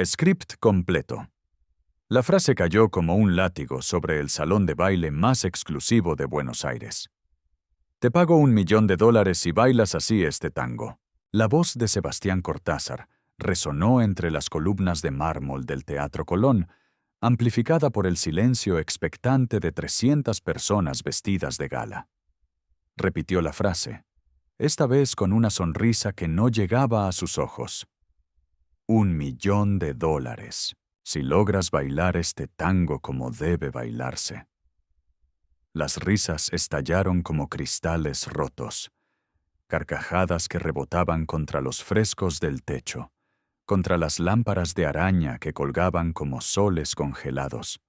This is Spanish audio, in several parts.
Script completo. La frase cayó como un látigo sobre el salón de baile más exclusivo de Buenos Aires. Te pago $1.000.000 si bailas así este tango. La voz de Sebastián Cortázar resonó entre las columnas de mármol del Teatro Colón, amplificada por el silencio expectante de 300 personas vestidas de gala. Repitió la frase, esta vez con una sonrisa que no llegaba a sus ojos. $1.000.000, si logras bailar este tango como debe bailarse. Las risas estallaron como cristales rotos, carcajadas que rebotaban contra los frescos del techo, contra las lámparas de araña que colgaban como soles congelados,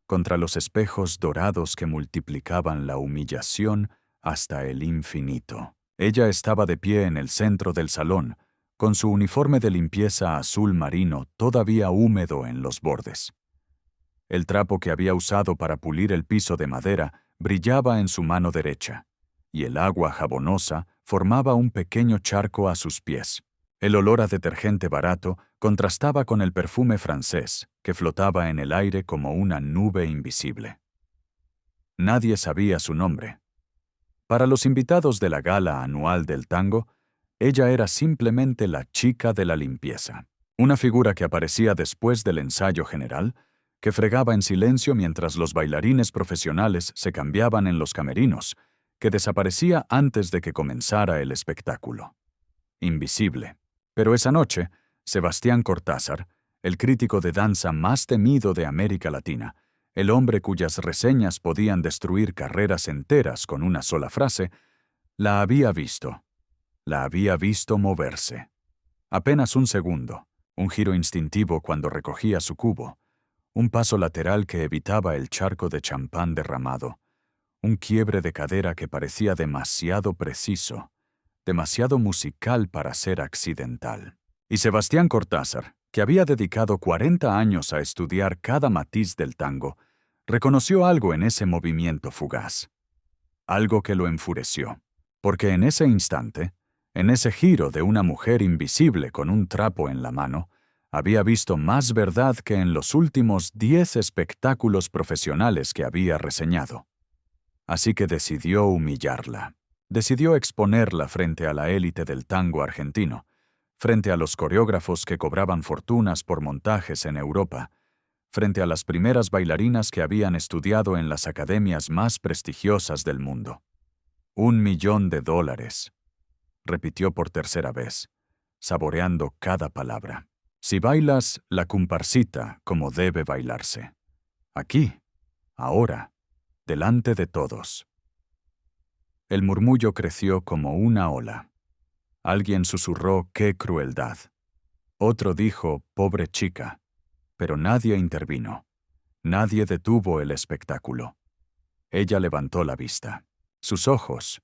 contra los espejos dorados que multiplicaban la humillación hasta el infinito. Ella estaba de pie en el centro del salón, con su uniforme de limpieza azul marino todavía húmedo en los bordes. El trapo que había usado para pulir el piso de madera brillaba en su mano derecha, y el agua jabonosa formaba un pequeño charco a sus pies. El olor a detergente barato contrastaba con el perfume francés, que flotaba en el aire como una nube invisible. Nadie sabía su nombre. Para los invitados de la gala anual del tango, ella era simplemente la chica de la limpieza, una figura que aparecía después del ensayo general, que fregaba en silencio mientras los bailarines profesionales se cambiaban en los camerinos, que desaparecía antes de que comenzara el espectáculo. Invisible. Pero esa noche, Sebastián Cortázar, el crítico de danza más temido de América Latina, el hombre cuyas reseñas podían destruir carreras enteras con una sola frase, la había visto. La había visto moverse. Apenas un segundo, un giro instintivo cuando recogía su cubo, un paso lateral que evitaba el charco de champán derramado, un quiebre de cadera que parecía demasiado preciso, demasiado musical para ser accidental. Y Sebastián Cortázar, que había dedicado 40 años a estudiar cada matiz del tango, reconoció algo en ese movimiento fugaz. Algo que lo enfureció, porque en ese instante, en ese giro de una mujer invisible con un trapo en la mano, había visto más verdad que en los últimos 10 espectáculos profesionales que había reseñado. Así que decidió humillarla. Decidió exponerla frente a la élite del tango argentino, frente a los coreógrafos que cobraban fortunas por montajes en Europa, frente a las primeras bailarinas que habían estudiado en las academias más prestigiosas del mundo. $1.000.000, repitió por tercera vez, saboreando cada palabra. Si bailas la comparsita como debe bailarse. Aquí, ahora, delante de todos. El murmullo creció como una ola. Alguien susurró qué crueldad. Otro dijo, pobre chica. Pero nadie intervino. Nadie detuvo el espectáculo. Ella levantó la vista. Sus ojos,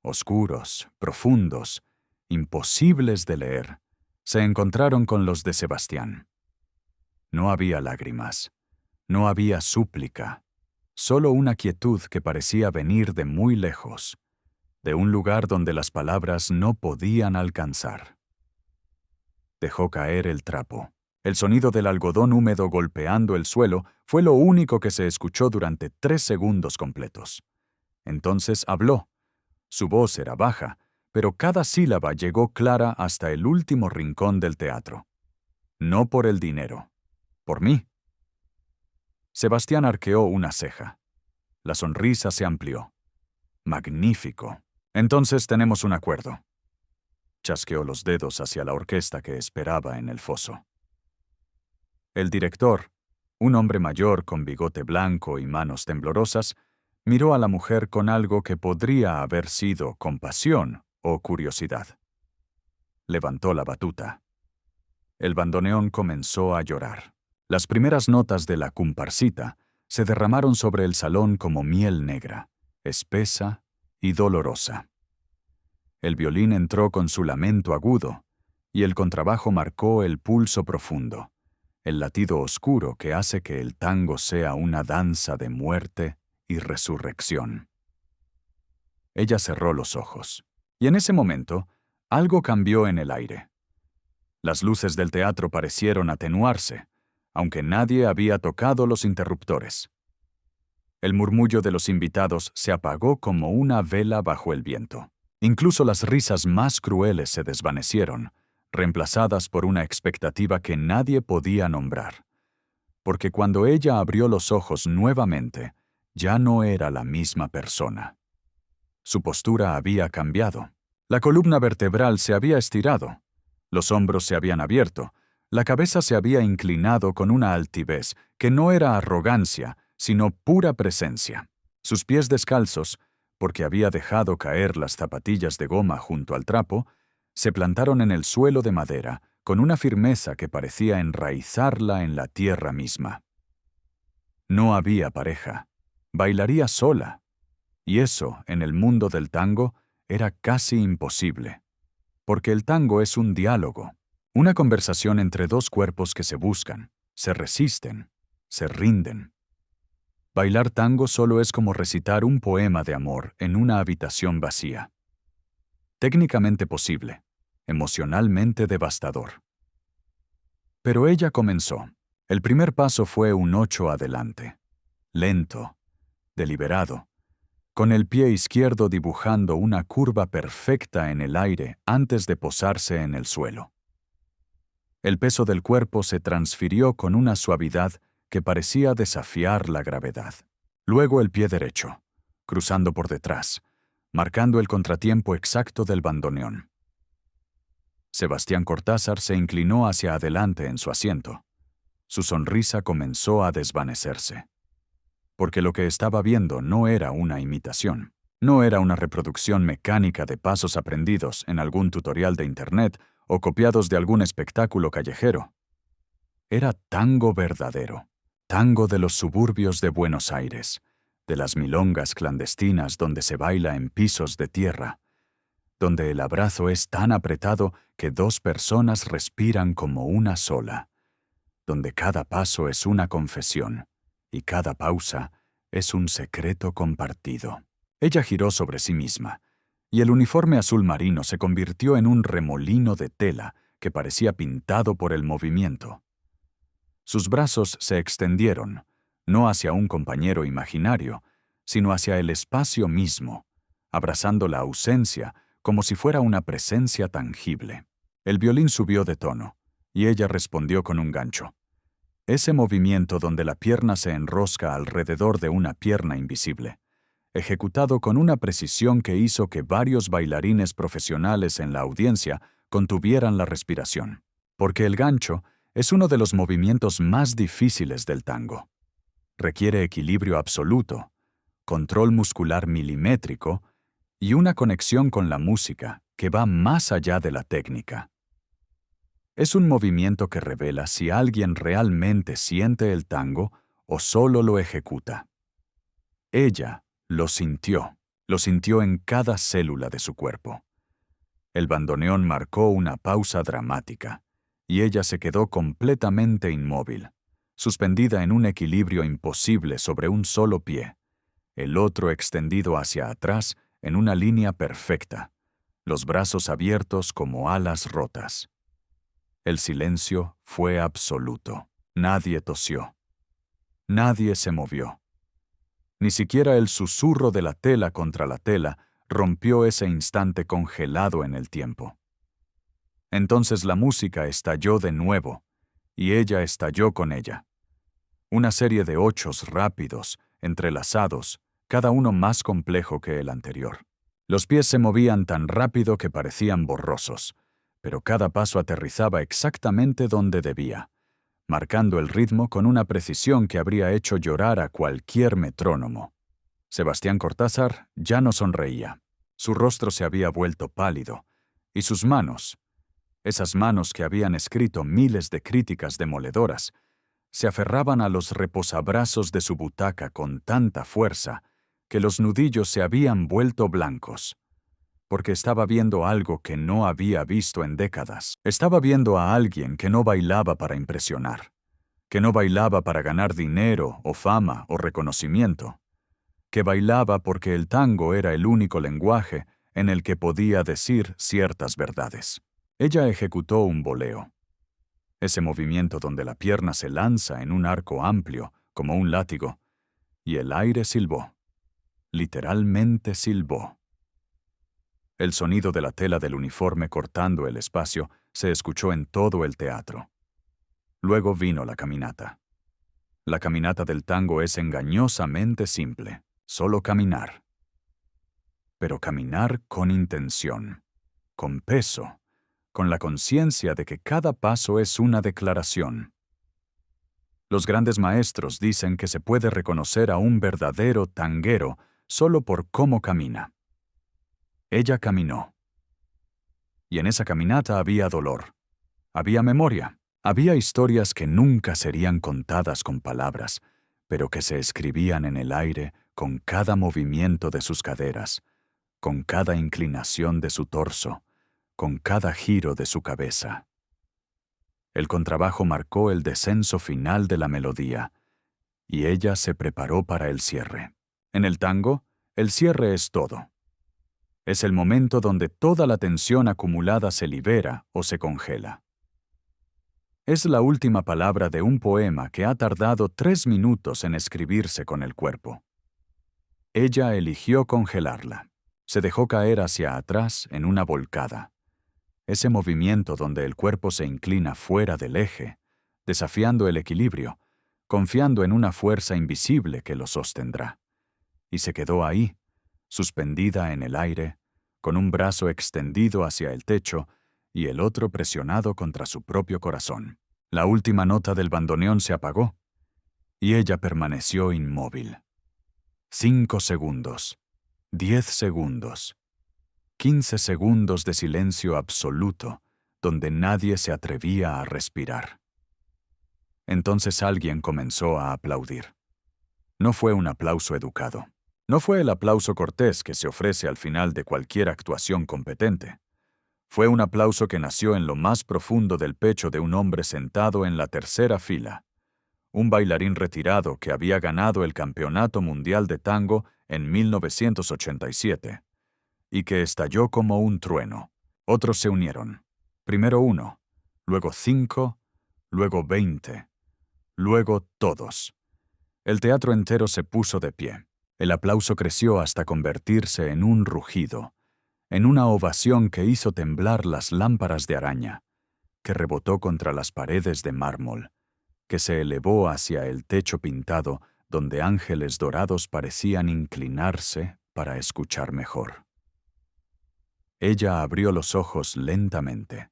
oscuros, profundos, imposibles de leer, se encontraron con los de Sebastián. No había lágrimas. No había súplica. Solo una quietud que parecía venir de muy lejos, de un lugar donde las palabras no podían alcanzar. Dejó caer el trapo. El sonido del algodón húmedo golpeando el suelo fue lo único que se escuchó durante 3 segundos completos. Entonces habló. Su voz era baja, pero cada sílaba llegó clara hasta el último rincón del teatro. No por el dinero. Por mí. Sebastián arqueó una ceja. La sonrisa se amplió. Magnífico. Entonces tenemos un acuerdo. Chasqueó los dedos hacia la orquesta que esperaba en el foso. El director, un hombre mayor con bigote blanco y manos temblorosas, miró a la mujer con algo que podría haber sido compasión o curiosidad. Levantó la batuta. El bandoneón comenzó a llorar. Las primeras notas de la comparsita se derramaron sobre el salón como miel negra, espesa y dolorosa. El violín entró con su lamento agudo, y el contrabajo marcó el pulso profundo, el latido oscuro que hace que el tango sea una danza de muerte y resurrección. Ella cerró los ojos, y en ese momento, algo cambió en el aire. Las luces del teatro parecieron atenuarse, aunque nadie había tocado los interruptores. El murmullo de los invitados se apagó como una vela bajo el viento. Incluso las risas más crueles se desvanecieron, reemplazadas por una expectativa que nadie podía nombrar. Porque cuando ella abrió los ojos nuevamente, ya no era la misma persona. Su postura había cambiado. La columna vertebral se había estirado. Los hombros se habían abierto. La cabeza se había inclinado con una altivez que no era arrogancia, sino pura presencia. Sus pies descalzos, porque había dejado caer las zapatillas de goma junto al trapo, se plantaron en el suelo de madera con una firmeza que parecía enraizarla en la tierra misma. No había pareja. Bailaría sola. Y eso, en el mundo del tango, era casi imposible. Porque el tango es un diálogo, una conversación entre dos cuerpos que se buscan, se resisten, se rinden. Bailar tango solo es como recitar un poema de amor en una habitación vacía. Técnicamente posible, emocionalmente devastador. Pero ella comenzó. El primer paso fue un 8 adelante, lento, deliberado, con el pie izquierdo dibujando una curva perfecta en el aire antes de posarse en el suelo. El peso del cuerpo se transfirió con una suavidad que parecía desafiar la gravedad. Luego el pie derecho, cruzando por detrás, marcando el contratiempo exacto del bandoneón. Sebastián Cortázar se inclinó hacia adelante en su asiento. Su sonrisa comenzó a desvanecerse. Porque lo que estaba viendo no era una imitación. No era una reproducción mecánica de pasos aprendidos en algún tutorial de Internet o copiados de algún espectáculo callejero. Era tango verdadero, tango de los suburbios de Buenos Aires, de las milongas clandestinas donde se baila en pisos de tierra, donde el abrazo es tan apretado que dos personas respiran como una sola, donde cada paso es una confesión y cada pausa es un secreto compartido. Ella giró sobre sí misma, y el uniforme azul marino se convirtió en un remolino de tela que parecía pintado por el movimiento. Sus brazos se extendieron, no hacia un compañero imaginario, sino hacia el espacio mismo, abrazando la ausencia como si fuera una presencia tangible. El violín subió de tono, y ella respondió con un gancho. Ese movimiento donde la pierna se enrosca alrededor de una pierna invisible, ejecutado con una precisión que hizo que varios bailarines profesionales en la audiencia contuvieran la respiración. Porque el gancho es uno de los movimientos más difíciles del tango. Requiere equilibrio absoluto, control muscular milimétrico y una conexión con la música que va más allá de la técnica. Es un movimiento que revela si alguien realmente siente el tango o solo lo ejecuta. Ella lo sintió en cada célula de su cuerpo. El bandoneón marcó una pausa dramática, y ella se quedó completamente inmóvil, suspendida en un equilibrio imposible sobre un solo pie, el otro extendido hacia atrás en una línea perfecta, los brazos abiertos como alas rotas. El silencio fue absoluto. Nadie tosió. Nadie se movió. Ni siquiera el susurro de la tela contra la tela rompió ese instante congelado en el tiempo. Entonces la música estalló de nuevo, y ella estalló con ella. Una serie de ochos rápidos, entrelazados, cada uno más complejo que el anterior. Los pies se movían tan rápido que parecían borrosos, pero cada paso aterrizaba exactamente donde debía, marcando el ritmo con una precisión que habría hecho llorar a cualquier metrónomo. Sebastián Cortázar ya no sonreía. Su rostro se había vuelto pálido, y sus manos, esas manos que habían escrito miles de críticas demoledoras, se aferraban a los reposabrazos de su butaca con tanta fuerza que los nudillos se habían vuelto blancos. Porque estaba viendo algo que no había visto en décadas. Estaba viendo a alguien que no bailaba para impresionar, que no bailaba para ganar dinero o fama o reconocimiento, que bailaba porque el tango era el único lenguaje en el que podía decir ciertas verdades. Ella ejecutó un voleo. Ese movimiento donde la pierna se lanza en un arco amplio, como un látigo, y el aire silbó. Literalmente silbó. El sonido de la tela del uniforme cortando el espacio se escuchó en todo el teatro. Luego vino la caminata. La caminata del tango es engañosamente simple, solo caminar. Pero caminar con intención, con peso, con la conciencia de que cada paso es una declaración. Los grandes maestros dicen que se puede reconocer a un verdadero tanguero solo por cómo camina. Ella caminó. Y en esa caminata había dolor, había memoria, había historias que nunca serían contadas con palabras, pero que se escribían en el aire con cada movimiento de sus caderas, con cada inclinación de su torso, con cada giro de su cabeza. El contrabajo marcó el descenso final de la melodía, y ella se preparó para el cierre. En el tango, el cierre es todo. Es el momento donde toda la tensión acumulada se libera o se congela. Es la última palabra de un poema que ha tardado 3 minutos en escribirse con el cuerpo. Ella eligió congelarla. Se dejó caer hacia atrás en una volcada. Ese movimiento donde el cuerpo se inclina fuera del eje, desafiando el equilibrio, confiando en una fuerza invisible que lo sostendrá. Y se quedó ahí, suspendida en el aire, con un brazo extendido hacia el techo y el otro presionado contra su propio corazón. La última nota del bandoneón se apagó, y ella permaneció inmóvil. 5 segundos, 10 segundos, 15 segundos de silencio absoluto, donde nadie se atrevía a respirar. Entonces alguien comenzó a aplaudir. No fue un aplauso educado. No fue el aplauso cortés que se ofrece al final de cualquier actuación competente. Fue un aplauso que nació en lo más profundo del pecho de un hombre sentado en la tercera fila, un bailarín retirado que había ganado el Campeonato Mundial de Tango en 1987, y que estalló como un trueno. Otros se unieron. Primero 1, luego 5, luego 20, luego todos. El teatro entero se puso de pie. El aplauso creció hasta convertirse en un rugido, en una ovación que hizo temblar las lámparas de araña, que rebotó contra las paredes de mármol, que se elevó hacia el techo pintado donde ángeles dorados parecían inclinarse para escuchar mejor. Ella abrió los ojos lentamente.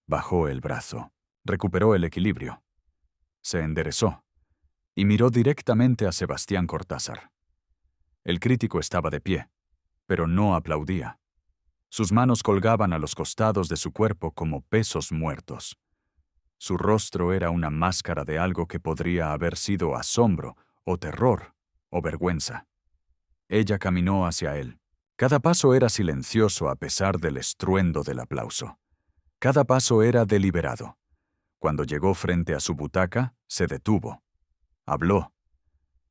Bajó el brazo, recuperó el equilibrio. Se enderezó y miró directamente a Sebastián Cortázar. El crítico estaba de pie, pero no aplaudía. Sus manos colgaban a los costados de su cuerpo como pesos muertos. Su rostro era una máscara de algo que podría haber sido asombro, o terror, o vergüenza. Ella caminó hacia él. Cada paso era silencioso a pesar del estruendo del aplauso. Cada paso era deliberado. Cuando llegó frente a su butaca, se detuvo. Habló.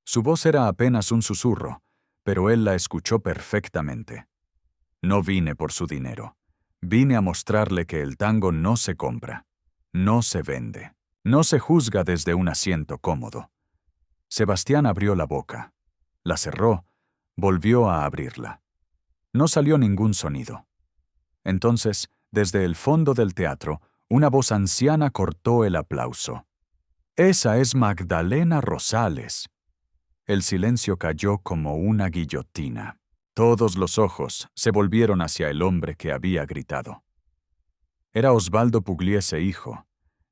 Su voz era apenas un susurro, pero él la escuchó perfectamente. No vine por su dinero. Vine a mostrarle que el tango no se compra, no se vende, no se juzga desde un asiento cómodo. Sebastián abrió la boca, la cerró, volvió a abrirla. No salió ningún sonido. Entonces, desde el fondo del teatro, una voz anciana cortó el aplauso. «Esa es Magdalena Rosales». El silencio cayó como una guillotina. Todos los ojos se volvieron hacia el hombre que había gritado. Era Osvaldo Pugliese hijo,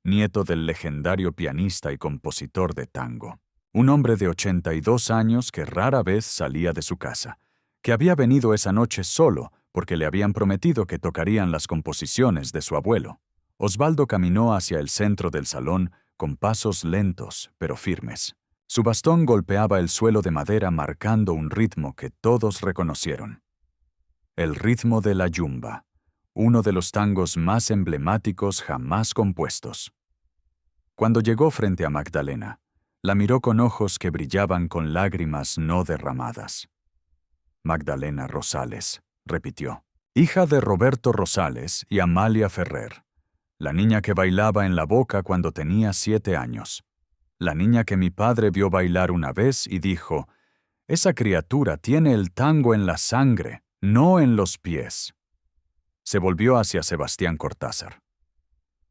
nieto del legendario pianista y compositor de tango. Un hombre de 82 años que rara vez salía de su casa, que había venido esa noche solo porque le habían prometido que tocarían las composiciones de su abuelo. Osvaldo caminó hacia el centro del salón con pasos lentos pero firmes. Su bastón golpeaba el suelo de madera marcando un ritmo que todos reconocieron. El ritmo de la yumba, uno de los tangos más emblemáticos jamás compuestos. Cuando llegó frente a Magdalena, la miró con ojos que brillaban con lágrimas no derramadas. «Magdalena Rosales», repitió. hija de Roberto Rosales y Amalia Ferrer, la niña que bailaba en La Boca cuando tenía 7 años, la niña que mi padre vio bailar una vez y dijo, «Esa criatura tiene el tango en la sangre, no en los pies». Se volvió hacia Sebastián Cortázar.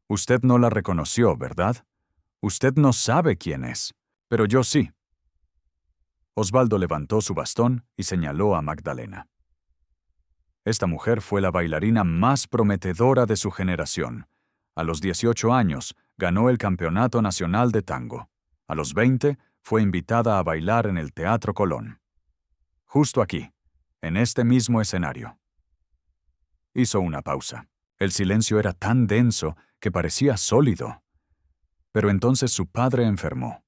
«Usted no la reconoció, ¿verdad? Usted no sabe quién es, pero yo sí». Osvaldo levantó su bastón y señaló a Magdalena. Esta mujer fue la bailarina más prometedora de su generación. A los 18 años ganó el Campeonato Nacional de Tango. A los 20 fue invitada a bailar en el Teatro Colón. Justo aquí, en este mismo escenario. Hizo una pausa. El silencio era tan denso que parecía sólido. Pero entonces su padre enfermó.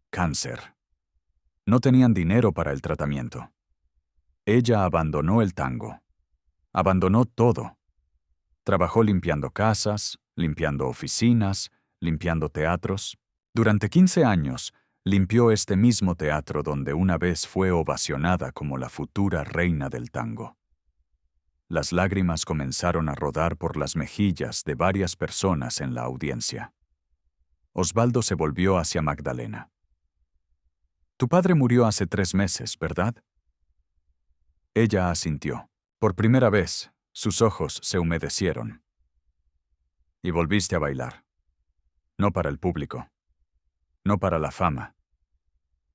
Cáncer. No tenían dinero para el tratamiento. Ella abandonó el tango. Abandonó todo. Trabajó limpiando casas, limpiando oficinas, limpiando teatros. Durante 15 años, limpió este mismo teatro donde una vez fue ovacionada como la futura reina del tango. Las lágrimas comenzaron a rodar por las mejillas de varias personas en la audiencia. Osvaldo se volvió hacia Magdalena. «Tu padre murió hace 3 meses, ¿verdad?» Ella asintió. Por primera vez, sus ojos se humedecieron. «Y volviste a bailar. No para el público. No para la fama.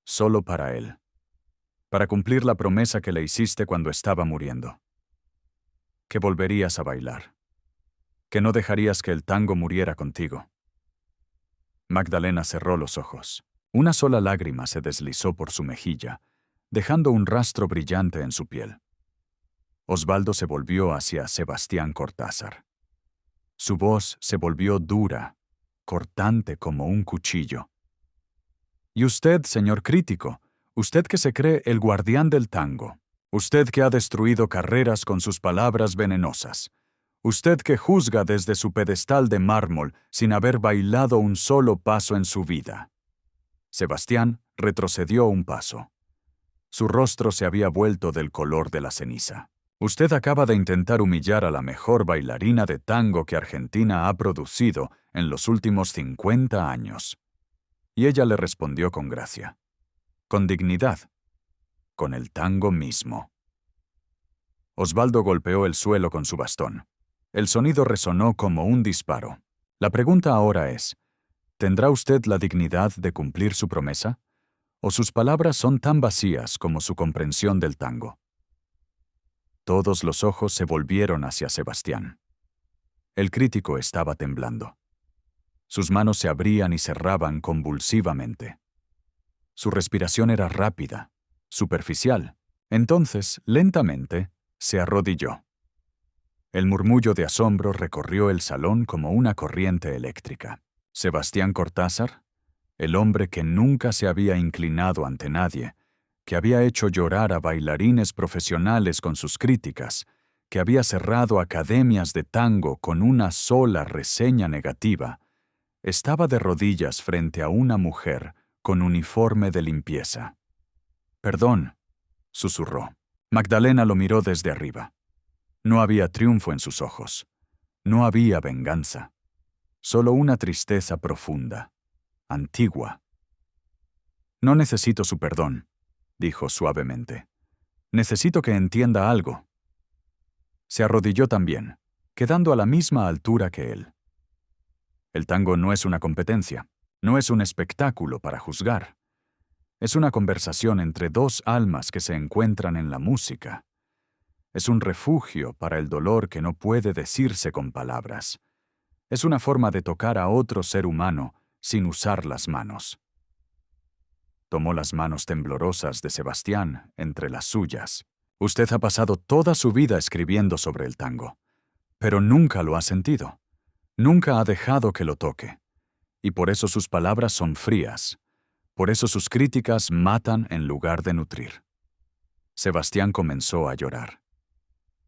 Solo para él. Para cumplir la promesa que le hiciste cuando estaba muriendo. Que volverías a bailar. Que no dejarías que el tango muriera contigo». Magdalena cerró los ojos. Una sola lágrima se deslizó por su mejilla, dejando un rastro brillante en su piel. Osvaldo se volvió hacia Sebastián Cortázar. Su voz se volvió dura, cortante como un cuchillo. «Y usted, señor crítico, usted que se cree el guardián del tango, usted que ha destruido carreras con sus palabras venenosas, usted que juzga desde su pedestal de mármol sin haber bailado un solo paso en su vida». Sebastián retrocedió un paso. Su rostro se había vuelto del color de la ceniza. «Usted acaba de intentar humillar a la mejor bailarina de tango que Argentina ha producido en los últimos 50 años». Y ella le respondió con gracia, con dignidad, con el tango mismo. Osvaldo golpeó el suelo con su bastón. El sonido resonó como un disparo. La pregunta ahora es, ¿tendrá usted la dignidad de cumplir su promesa? ¿O sus palabras son tan vacías como su comprensión del tango? Todos los ojos se volvieron hacia Sebastián. El crítico estaba temblando. Sus manos se abrían y cerraban convulsivamente. Su respiración era rápida, superficial. Entonces, lentamente, se arrodilló. El murmullo de asombro recorrió el salón como una corriente eléctrica. Sebastián Cortázar, el hombre que nunca se había inclinado ante nadie, que había hecho llorar a bailarines profesionales con sus críticas, que había cerrado academias de tango con una sola reseña negativa, estaba de rodillas frente a una mujer con uniforme de limpieza. «Perdón», susurró. Magdalena lo miró desde arriba. No había triunfo en sus ojos. No había venganza. Solo una tristeza profunda, antigua. «No necesito su perdón», dijo suavemente. «Necesito que entienda algo». Se arrodilló también, quedando a la misma altura que él. El tango no es una competencia, no es un espectáculo para juzgar. Es una conversación entre dos almas que se encuentran en la música. Es un refugio para el dolor que no puede decirse con palabras. Es una forma de tocar a otro ser humano sin usar las manos. Tomó las manos temblorosas de Sebastián entre las suyas. «Usted ha pasado toda su vida escribiendo sobre el tango, pero nunca lo ha sentido. Nunca ha dejado que lo toque. Y por eso sus palabras son frías. Por eso sus críticas matan en lugar de nutrir». Sebastián comenzó a llorar.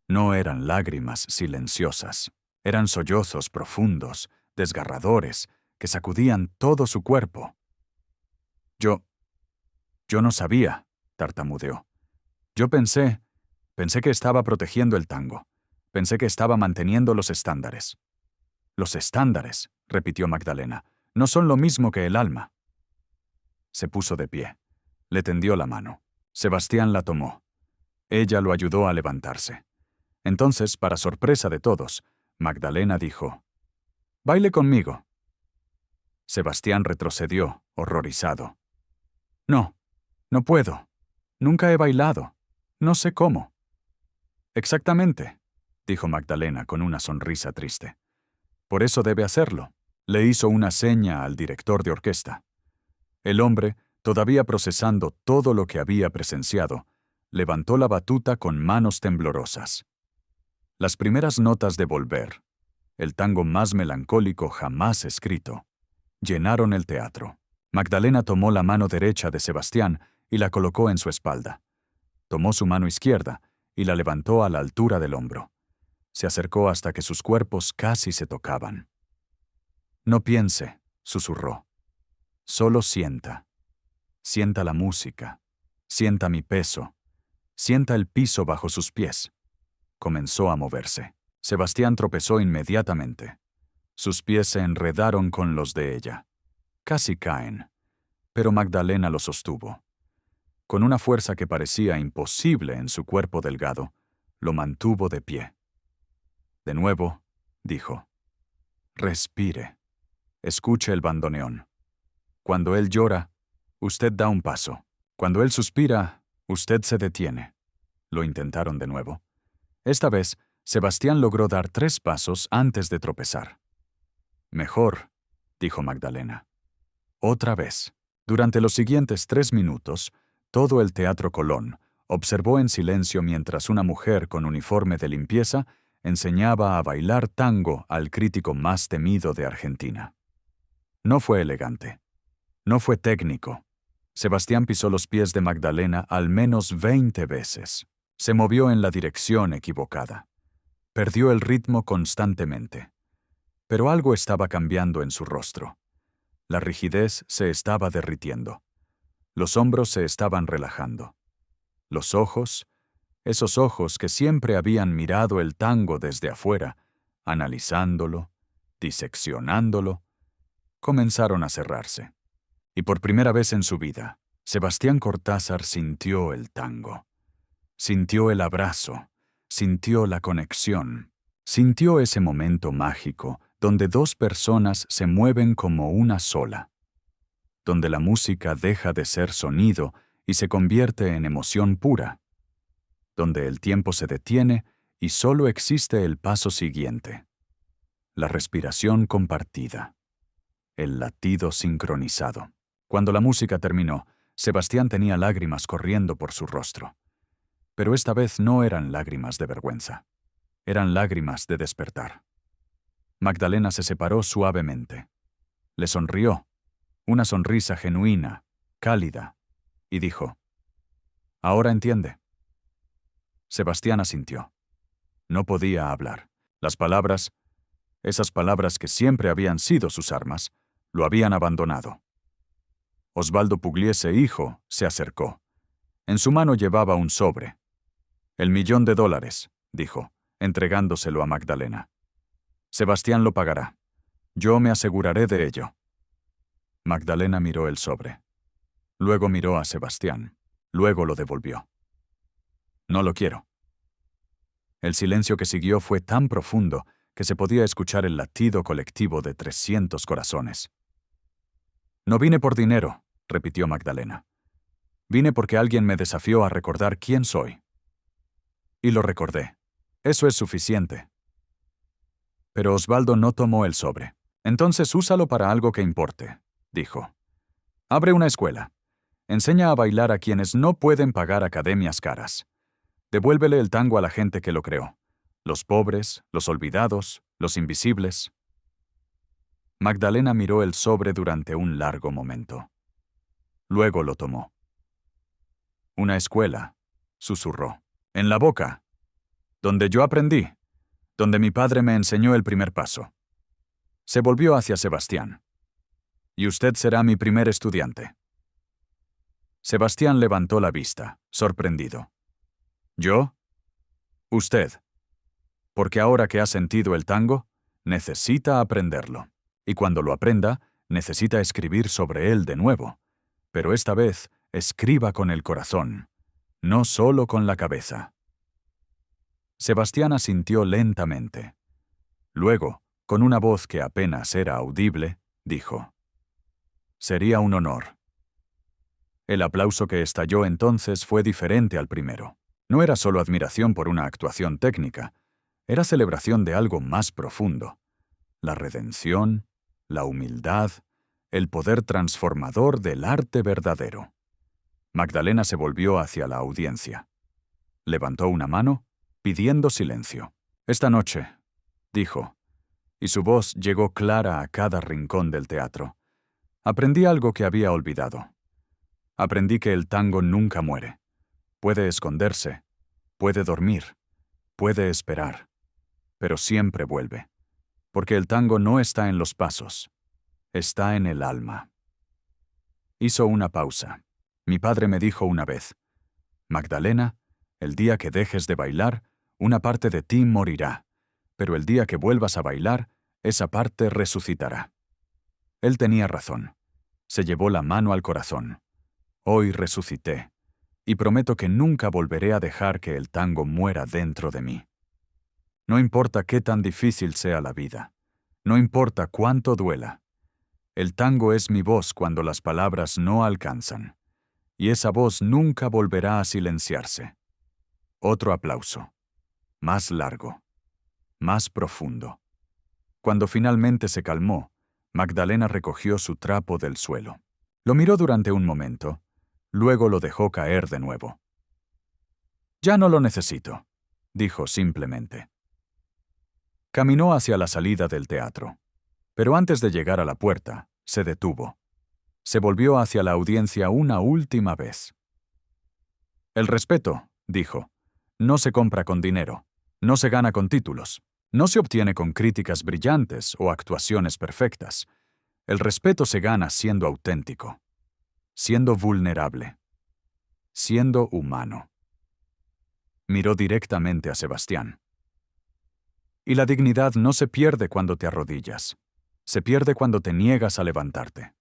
No eran lágrimas silenciosas. Eran sollozos profundos, desgarradores, que sacudían todo su cuerpo. Yo no sabía», tartamudeó. «Yo pensé que estaba protegiendo el tango. Pensé que estaba manteniendo los estándares. Los estándares, repitió Magdalena, no son lo mismo que el alma. Se puso de pie. Le tendió la mano. Sebastián la tomó. Ella lo ayudó a levantarse. Entonces, para sorpresa de todos, Magdalena dijo: «Baile conmigo». Sebastián retrocedió, horrorizado. «No, no puedo. Nunca he bailado. No sé cómo». «Exactamente», dijo Magdalena con una sonrisa triste. «Por eso debe hacerlo». Le hizo una seña al director de orquesta. El hombre, todavía procesando todo lo que había presenciado, levantó la batuta con manos temblorosas. Las primeras notas de Volver, el tango más melancólico jamás escrito, llenaron el teatro. Magdalena tomó la mano derecha de Sebastián y la colocó en su espalda. Tomó su mano izquierda y la levantó a la altura del hombro. Se acercó hasta que sus cuerpos casi se tocaban. «No piense», susurró. «Solo sienta. Sienta la música. Sienta mi peso. Sienta el piso bajo sus pies». Comenzó a moverse. Sebastián tropezó inmediatamente. Sus pies se enredaron con los de ella. Casi caen. Pero Magdalena lo sostuvo. Con una fuerza que parecía imposible en su cuerpo delgado, lo mantuvo de pie. De nuevo, dijo: «Respire. Escuche el bandoneón. Cuando él llora, usted da un paso. Cuando él suspira, usted se detiene». Lo intentaron de nuevo. Esta vez, Sebastián logró dar 3 pasos antes de tropezar. «Mejor», dijo Magdalena. Otra vez. Durante los siguientes 3 minutos, todo el Teatro Colón observó en silencio mientras una mujer con uniforme de limpieza enseñaba a bailar tango al crítico más temido de Argentina. No fue elegante. No fue técnico. Sebastián pisó los pies de Magdalena al menos 20 veces. Se movió en la dirección equivocada. Perdió el ritmo constantemente. Pero algo estaba cambiando en su rostro. La rigidez se estaba derritiendo. Los hombros se estaban relajando. Los ojos, esos ojos que siempre habían mirado el tango desde afuera, analizándolo, diseccionándolo, comenzaron a cerrarse. Y por primera vez en su vida, Sebastián Cortázar sintió el tango. Sintió el abrazo, sintió la conexión, sintió ese momento mágico donde 2 personas se mueven como una sola, donde la música deja de ser sonido y se convierte en emoción pura, donde el tiempo se detiene y solo existe el paso siguiente, la respiración compartida, el latido sincronizado. Cuando la música terminó, Sebastián tenía lágrimas corriendo por su rostro. Pero esta vez no eran lágrimas de vergüenza. Eran lágrimas de despertar. Magdalena se separó suavemente. Le sonrió, una sonrisa genuina, cálida, y dijo: «¿Ahora entiende?». Sebastián asintió. No podía hablar. Las palabras, esas palabras que siempre habían sido sus armas, lo habían abandonado. Osvaldo Pugliese, hijo, se acercó. En su mano llevaba un sobre. «$1 millón», dijo, entregándoselo a Magdalena. «Sebastián lo pagará. Yo me aseguraré de ello». Magdalena miró el sobre. Luego miró a Sebastián. Luego lo devolvió. «No lo quiero». El silencio que siguió fue tan profundo que se podía escuchar el latido colectivo de 300 corazones. «No vine por dinero», repitió Magdalena. «Vine porque alguien me desafió a recordar quién soy. Y lo recordé. Eso es suficiente». Pero Osvaldo no tomó el sobre. «Entonces úsalo para algo que importe», dijo. «Abre una escuela. Enseña a bailar a quienes no pueden pagar academias caras. Devuélvele el tango a la gente que lo creó. Los pobres, los olvidados, los invisibles». Magdalena miró el sobre durante un largo momento. Luego lo tomó. «Una escuela», susurró. «En la boca. Donde yo aprendí. Donde mi padre me enseñó el primer paso». Se volvió hacia Sebastián. «Y usted será mi primer estudiante». Sebastián levantó la vista, sorprendido. «¿Yo? Usted». Porque ahora que ha sentido el tango, necesita aprenderlo. Y cuando lo aprenda, necesita escribir sobre él de nuevo. Pero esta vez, escriba con el corazón, no solo con la cabeza. Sebastián asintió lentamente. Luego, con una voz que apenas era audible, dijo: «Sería un honor». El aplauso que estalló entonces fue diferente al primero. No era solo admiración por una actuación técnica, era celebración de algo más profundo: la redención, la humildad, el poder transformador del arte verdadero. Magdalena se volvió hacia la audiencia. Levantó una mano, pidiendo silencio. «Esta noche», dijo, y su voz llegó clara a cada rincón del teatro, «aprendí algo que había olvidado. Aprendí que el tango nunca muere. Puede esconderse, puede dormir, puede esperar, pero siempre vuelve. Porque el tango no está en los pasos, está en el alma». Hizo una pausa. Mi padre me dijo una vez: «Magdalena, el día que dejes de bailar, una parte de ti morirá, pero el día que vuelvas a bailar, esa parte resucitará». Él tenía razón. Se llevó la mano al corazón. Hoy resucité, y prometo que nunca volveré a dejar que el tango muera dentro de mí. No importa qué tan difícil sea la vida, no importa cuánto duela. El tango es mi voz cuando las palabras no alcanzan, y esa voz nunca volverá a silenciarse. Otro aplauso. Más largo. Más profundo. Cuando finalmente se calmó, Magdalena recogió su trapo del suelo. Lo miró durante un momento, luego lo dejó caer de nuevo. «Ya no lo necesito», dijo simplemente. Caminó hacia la salida del teatro, pero antes de llegar a la puerta, se detuvo. Se volvió hacia la audiencia una última vez. «El respeto», dijo, «no se compra con dinero, no se gana con títulos, no se obtiene con críticas brillantes o actuaciones perfectas. El respeto se gana siendo auténtico, siendo vulnerable, siendo humano». Miró directamente a Sebastián. «Y la dignidad no se pierde cuando te arrodillas, se pierde cuando te niegas a levantarte».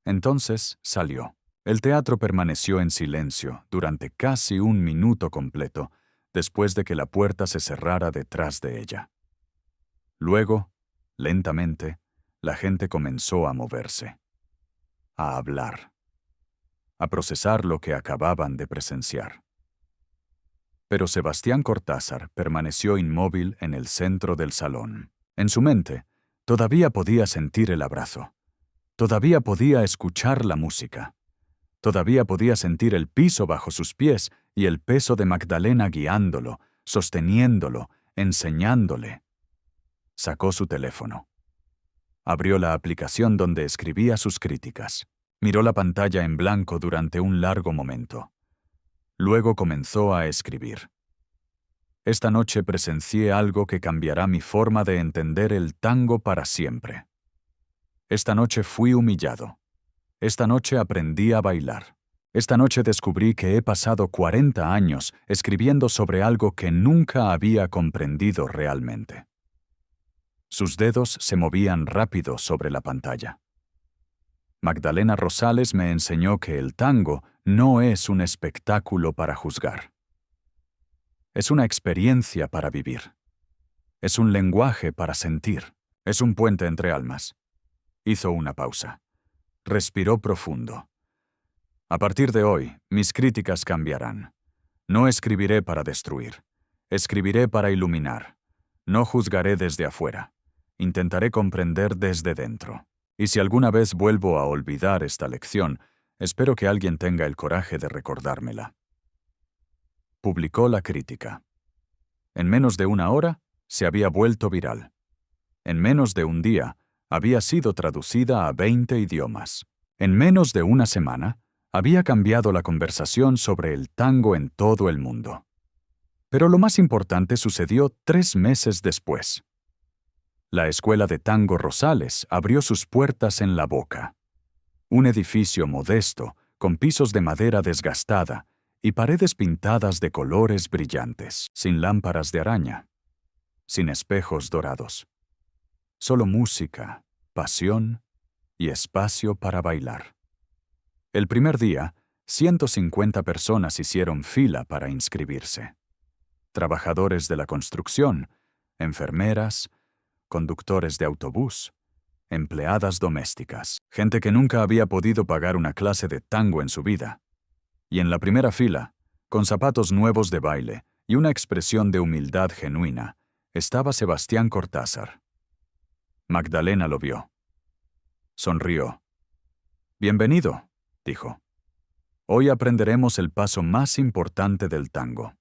Entonces salió. El teatro permaneció en silencio durante casi un minuto completo, después de que la puerta se cerrara detrás de ella. Luego, lentamente, la gente comenzó a moverse, a hablar, a procesar lo que acababan de presenciar. Pero Sebastián Cortázar permaneció inmóvil en el centro del salón. En su mente, todavía podía sentir el abrazo. Todavía podía escuchar la música. Todavía podía sentir el piso bajo sus pies y el peso de Magdalena guiándolo, sosteniéndolo, enseñándole. Sacó su teléfono. Abrió la aplicación donde escribía sus críticas. Miró la pantalla en blanco durante un largo momento. Luego comenzó a escribir. «Esta noche presencié algo que cambiará mi forma de entender el tango para siempre. Esta noche fui humillado. Esta noche aprendí a bailar. Esta noche descubrí que he pasado 40 años escribiendo sobre algo que nunca había comprendido realmente». Sus dedos se movían rápido sobre la pantalla. «Magdalena Rosales me enseñó que el tango no es un espectáculo para juzgar. Es una experiencia para vivir. Es un lenguaje para sentir. Es un puente entre almas». Hizo una pausa. Respiró profundo. «A partir de hoy, mis críticas cambiarán. No escribiré para destruir. Escribiré para iluminar. No juzgaré desde afuera. Intentaré comprender desde dentro. Y si alguna vez vuelvo a olvidar esta lección, espero que alguien tenga el coraje de recordármela». Publicó la crítica. En menos de una hora, se había vuelto viral. En menos de un día, había sido traducida a 20 idiomas. En menos de una semana, había cambiado la conversación sobre el tango en todo el mundo. Pero lo más importante sucedió 3 meses después. La Escuela de Tango Rosales abrió sus puertas en La Boca. Un edificio modesto, con pisos de madera desgastada y paredes pintadas de colores brillantes, sin lámparas de araña. sin espejos dorados. Solo música, pasión y espacio para bailar. El primer día, 150 personas hicieron fila para inscribirse. Trabajadores de la construcción, enfermeras, conductores de autobús, empleadas domésticas, gente que nunca había podido pagar una clase de tango en su vida. Y en la primera fila, con zapatos nuevos de baile y una expresión de humildad genuina, estaba Sebastián Cortázar. Magdalena lo vio. Sonrió. «Bienvenido», dijo. «Hoy aprenderemos el paso más importante del tango».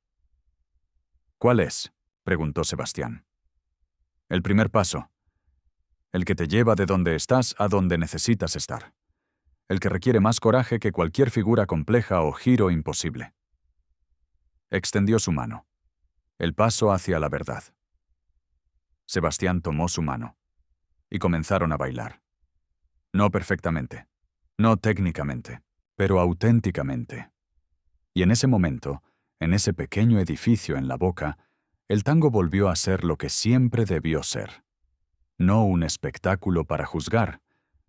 «¿Cuál es?», preguntó Sebastián. «El primer paso. El que te lleva de donde estás a donde necesitas estar. El que requiere más coraje que cualquier figura compleja o giro imposible». Extendió su mano. El paso hacia la verdad. Sebastián tomó su mano. Y comenzaron a bailar. No perfectamente, no técnicamente, pero auténticamente. Y en ese momento, en ese pequeño edificio en la Boca, el tango volvió a ser lo que siempre debió ser. No un espectáculo para juzgar,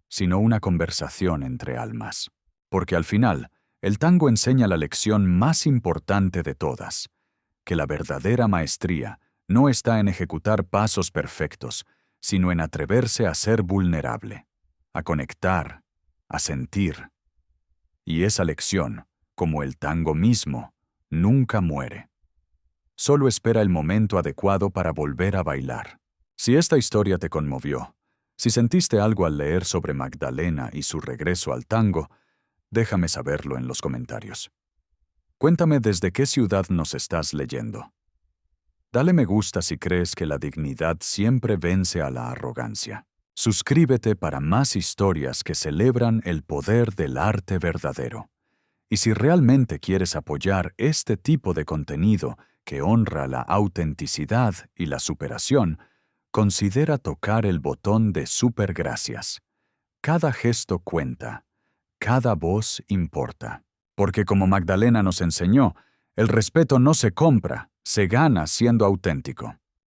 sino una conversación entre almas. Porque al final, el tango enseña la lección más importante de todas, que la verdadera maestría no está en ejecutar pasos perfectos, sino en atreverse a ser vulnerable, a conectar, a sentir. Y esa lección, como el tango mismo, nunca muere. Solo espera el momento adecuado para volver a bailar. Si esta historia te conmovió, si sentiste algo al leer sobre Magdalena y su regreso al tango, déjame saberlo en los comentarios. Cuéntame desde qué ciudad nos estás leyendo. Dale me gusta si crees que la dignidad siempre vence a la arrogancia. Suscríbete para más historias que celebran el poder del arte verdadero. Y si realmente quieres apoyar este tipo de contenido que honra la autenticidad y la superación, considera tocar el botón de supergracias. Cada gesto cuenta, cada voz importa. Porque como Magdalena nos enseñó, el respeto no se compra, se gana siendo auténtico.